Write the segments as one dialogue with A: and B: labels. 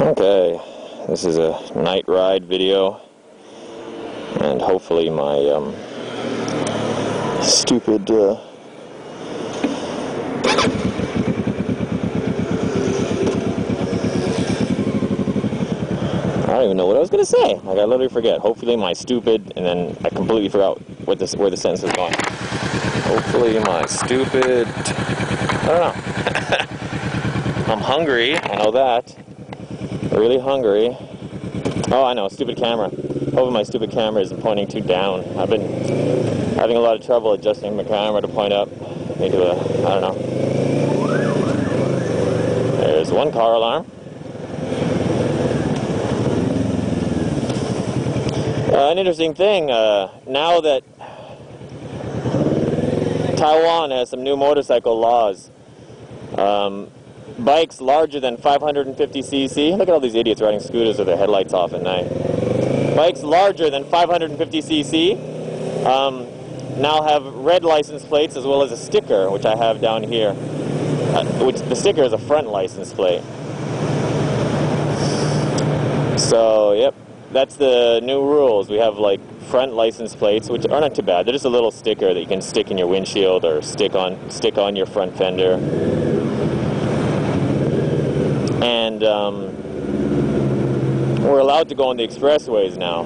A: Okay, this is a night ride video, and hopefully my stupid I don't even know what I was gonna say. Like, I literally forget. Hopefully my stupid, and then I completely forgot where the sentence was going. Hopefully my stupid. I don't know. I'm hungry. I know that. Really hungry. Oh, I know. Stupid camera. Hopefully my stupid camera isn't pointing too down. I've been having a lot of trouble adjusting my camera to point up into a. I don't know. There's one car alarm. An interesting thing, now that Taiwan has some new motorcycle laws, bikes larger than 550cc, look at all these idiots riding scooters with their headlights off at night. Bikes larger than 550cc now have red license plates as well as a sticker, which I have down here. Which the sticker is a front license plate. So, yep. That's the new rules. We have like front license plates, which are not too bad. They're just a little sticker that you can stick in your windshield or stick on your front fender. And we're allowed to go on the expressways now,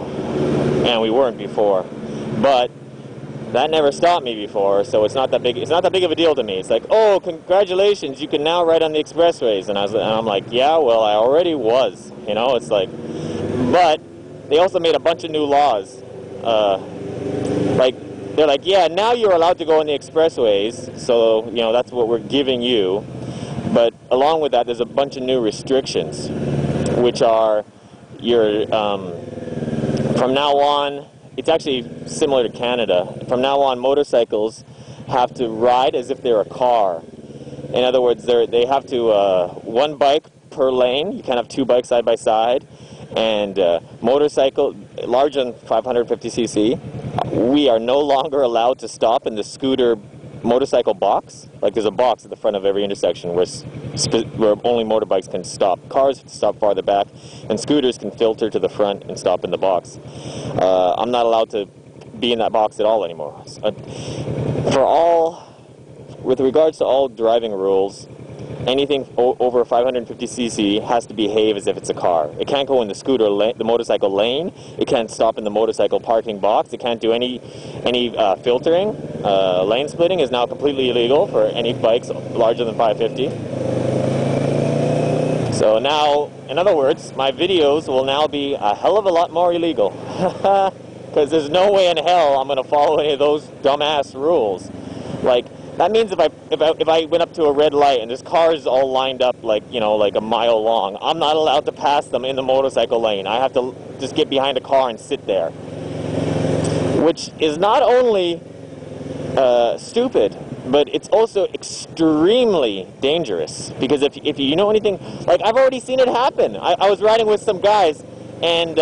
A: and we weren't before. But that never stopped me before, so it's not that big. It's not that big of a deal to me. It's like, oh, congratulations, you can now ride on the expressways. And I'm like, yeah, well, I already was. You know, it's like, but. They also made a bunch of new laws. They're like, yeah, now you're allowed to go on the expressways, so, you know, that's what we're giving you. But along with that, there's a bunch of new restrictions, which are from now on, it's actually similar to Canada. From now on, motorcycles have to ride as if they're a car. In other words, they have to, one bike per lane. You can't have two bikes side by side. And motorcycle larger than 550cc, we are no longer allowed to stop in the scooter motorcycle box. Like, there's a box at the front of every intersection where only motorbikes can stop. Cars stop farther back, and scooters can filter to the front and stop in the box. I'm not allowed to be in that box at all anymore. With regards to all driving rules, anything over 550cc has to behave as if it's a car. It can't go in the motorcycle lane. It can't stop in the motorcycle parking box. It can't do any filtering. Lane splitting is now completely illegal for any bikes larger than 550. So now, in other words, my videos will now be a hell of a lot more illegal. Because there's no way in hell I'm going to follow any of those dumbass rules. Like, that means if I went up to a red light and there's cars all lined up like a mile long, I'm not allowed to pass them in the motorcycle lane. I have to just get behind a car and sit there. Which is not only stupid, but it's also extremely dangerous. Because if you know anything, like, I've already seen it happen. I was riding with some guys, and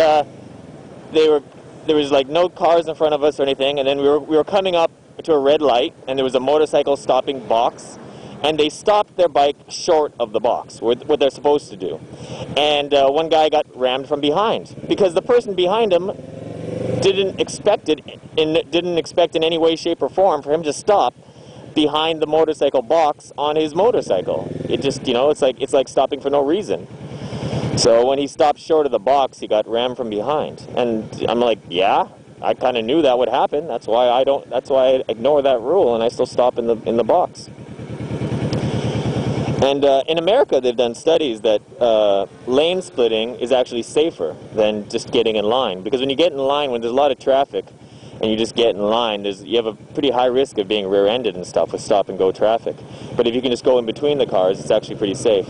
A: there was like no cars in front of us or anything, and then we were coming up to a red light, and there was a motorcycle stopping box, and they stopped their bike short of the box, what they're supposed to do. And one guy got rammed from behind, because the person behind him didn't expect in any way, shape, or form for him to stop behind the motorcycle box on his motorcycle. It just, it's like stopping for no reason. So when he stopped short of the box, he got rammed from behind. And I'm like, yeah, I kind of knew that would happen. That's why I ignore that rule, and I still stop in the box. And in America, they've done studies that lane splitting is actually safer than just getting in line. Because when you get in line, when there's a lot of traffic, and you just get in line, you have a pretty high risk of being rear-ended and stuff with stop-and-go traffic. But if you can just go in between the cars, it's actually pretty safe.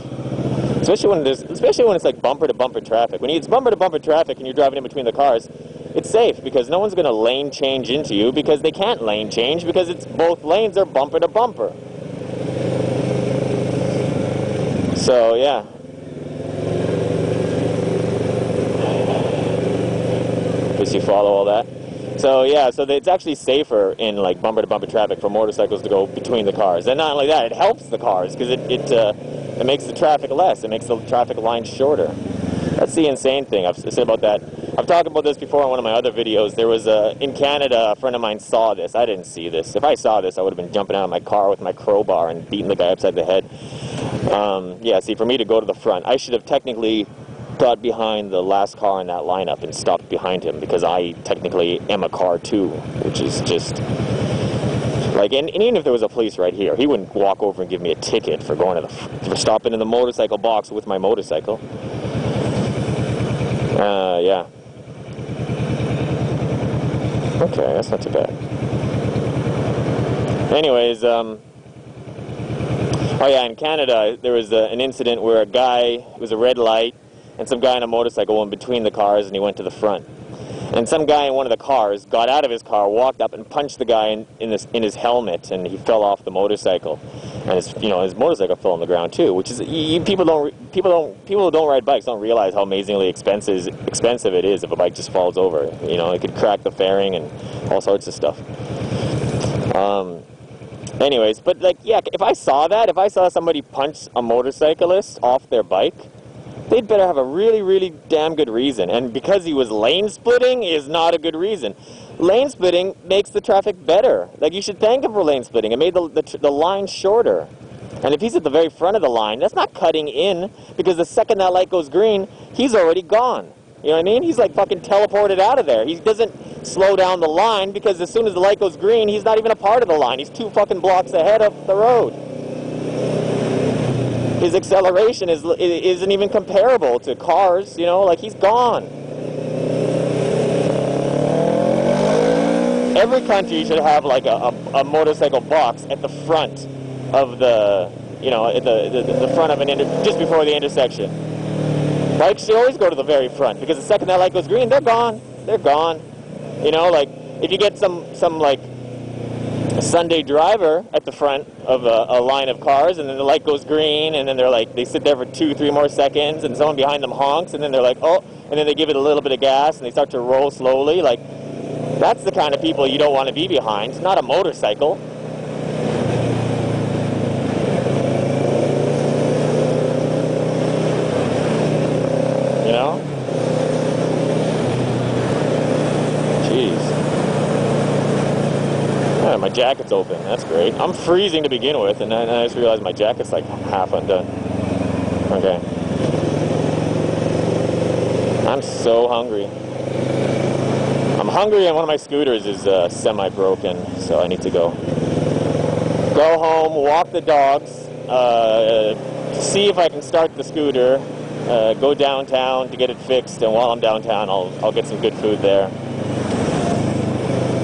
A: Especially when it's like bumper-to-bumper traffic. When it's bumper-to-bumper traffic and you're driving in between the cars, it's safe because no one's going to lane change into you, because they can't lane change because it's both lanes are bumper to bumper. So yeah. Does you follow all that? So yeah, so it's actually safer in like bumper to bumper traffic for motorcycles to go between the cars. And not only that, it helps the cars because it makes the traffic less. It makes the traffic line shorter. That's the insane thing. I've said about that. I've talked about this before in one of my other videos. There was in Canada, a friend of mine saw this. I didn't see this. If I saw this, I would have been jumping out of my car with my crowbar and beating the guy upside the head. Yeah, see, for me to go to the front, I should have technically got behind the last car in that lineup and stopped behind him, because I technically am a car too, which is just... Like, and even if there was a police right here, he wouldn't walk over and give me a ticket for going to for stopping in the motorcycle box with my motorcycle. Yeah. Okay, that's not too bad. Anyways, oh yeah, in Canada, there was an incident where a guy, it was a red light, and some guy on a motorcycle went between the cars, and he went to the front. And some guy in one of the cars got out of his car, walked up and punched the guy in his helmet, and he fell off the motorcycle. And his motorcycle fell on the ground too, which is, people who don't ride bikes don't realize how amazingly expensive it is if a bike just falls over. You know, it could crack the fairing and all sorts of stuff. Anyways, but like, yeah, if I saw somebody punch a motorcyclist off their bike, they'd better have a really, really damn good reason. And because he was lane splitting is not a good reason. Lane splitting makes the traffic better. Like, you should thank him for lane splitting. It made the line shorter. And if he's at the very front of the line, that's not cutting in, because the second that light goes green, he's already gone. You know what I mean? He's like fucking teleported out of there. He doesn't slow down the line, because as soon as the light goes green, he's not even a part of the line. He's 2 fucking blocks ahead of the road. His acceleration isn't even comparable to cars, you know, like, he's gone. Every country should have like a motorcycle box at the front of the, you know, at the front of just before the intersection. Bikes should always go to the very front, because the second that light goes green, they're gone. They're gone. You know, like, if you get some like a Sunday driver at the front of a line of cars, and then the light goes green, and then they sit there for 2-3 more seconds, and someone behind them honks, and then they're like, oh, and then they give it a little bit of gas, and they start to roll slowly. Like, that's the kind of people you don't want to be behind. It's not a motorcycle. You know? Jeez. Yeah, my jacket's open. That's great. I'm freezing to begin with, and then I just realized my jacket's like half undone. Okay. I'm so hungry. I'm hungry, and one of my scooters is semi-broken, so I need to go home, walk the dogs, see if I can start the scooter, go downtown to get it fixed, and while I'm downtown, I'll get some good food there.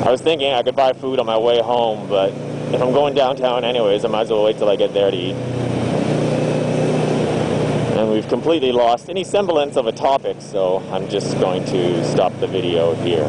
A: I was thinking I could buy food on my way home, but if I'm going downtown anyways, I might as well wait till I get there to eat. And we've completely lost any semblance of a topic, so I'm just going to stop the video here.